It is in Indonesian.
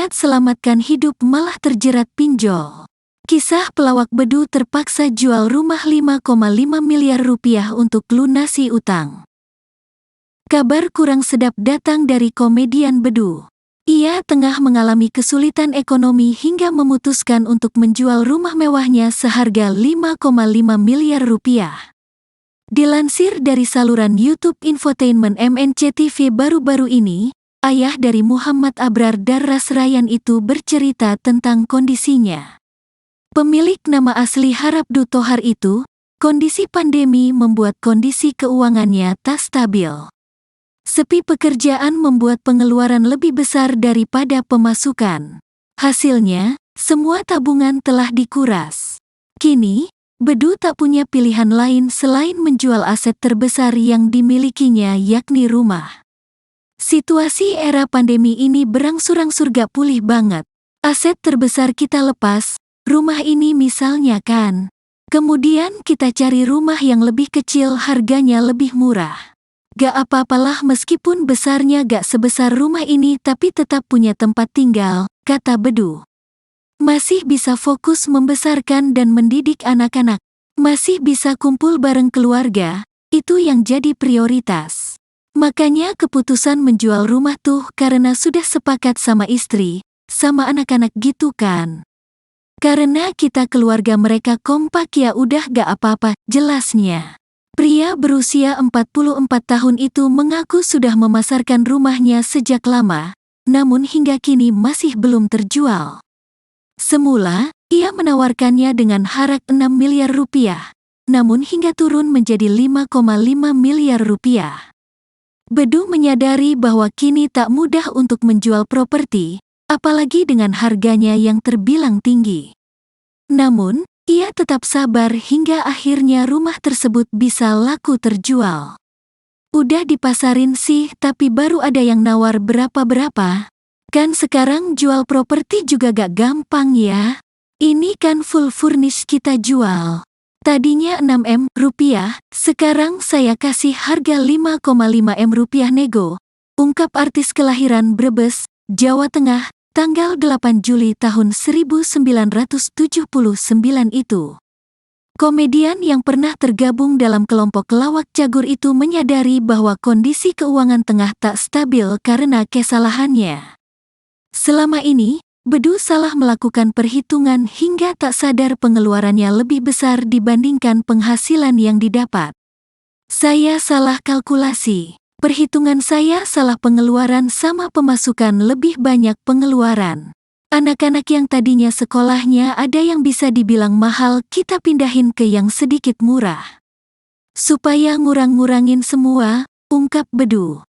Niat selamatkan hidup malah terjerat pinjol. Kisah pelawak Bedu terpaksa jual rumah 5,5 miliar rupiah untuk lunasi utang. Kabar kurang sedap datang dari komedian Bedu. Ia tengah mengalami kesulitan ekonomi hingga memutuskan untuk menjual rumah mewahnya seharga 5,5 miliar rupiah. Dilansir dari saluran YouTube Infotainment MNC TV baru-baru ini, ayah dari Muhammad Abrar Darras Rayyan itu bercerita tentang kondisinya. Pemilik nama asli Harabdu Thohar itu, kondisi pandemi membuat kondisi keuangannya tak stabil. Sepi pekerjaan membuat pengeluaran lebih besar daripada pemasukan. Hasilnya, semua tabungan telah dikuras. Kini, Bedu tak punya pilihan lain selain menjual aset terbesar yang dimilikinya, yakni rumah. Situasi era pandemi ini berangsur-angsur gak pulih banget. Aset terbesar kita lepas, rumah ini misalnya kan. Kemudian kita cari rumah yang lebih kecil, harganya lebih murah. Gak apa-apalah meskipun besarnya gak sebesar rumah ini, tapi tetap punya tempat tinggal, kata Bedu. Masih bisa fokus membesarkan dan mendidik anak-anak. Masih bisa kumpul bareng keluarga, itu yang jadi prioritas. Makanya keputusan menjual rumah tuh karena sudah sepakat sama istri, sama anak-anak gitu kan. Karena kita keluarga mereka kompak, ya udah gak apa-apa, jelasnya. Pria berusia 44 tahun itu mengaku sudah memasarkan rumahnya sejak lama, namun hingga kini masih belum terjual. Semula, ia menawarkannya dengan harga 6 miliar rupiah, namun hingga turun menjadi 5,5 miliar rupiah. Bedu menyadari bahwa kini tak mudah untuk menjual properti, apalagi dengan harganya yang terbilang tinggi. Namun, ia tetap sabar hingga akhirnya rumah tersebut bisa laku terjual. Udah dipasarin sih, tapi baru ada yang nawar berapa-berapa. Kan sekarang jual properti juga gak gampang ya. Ini kan full furnish kita jual. Tadinya 6 M rupiah, sekarang saya kasih harga 5,5 M rupiah nego, ungkap artis kelahiran Brebes, Jawa Tengah, tanggal 8 Juli tahun 1979 itu. Komedian yang pernah tergabung dalam kelompok lawak cagur itu menyadari bahwa kondisi keuangan tengah tak stabil karena kesalahannya. Selama ini, Bedu salah melakukan perhitungan hingga tak sadar pengeluarannya lebih besar dibandingkan penghasilan yang didapat. Saya salah kalkulasi. Perhitungan saya salah, pengeluaran sama pemasukan lebih banyak pengeluaran. Anak-anak yang tadinya sekolahnya ada yang bisa dibilang mahal, kita pindahin ke yang sedikit murah. Supaya ngurang-ngurangin semua, ungkap Bedu.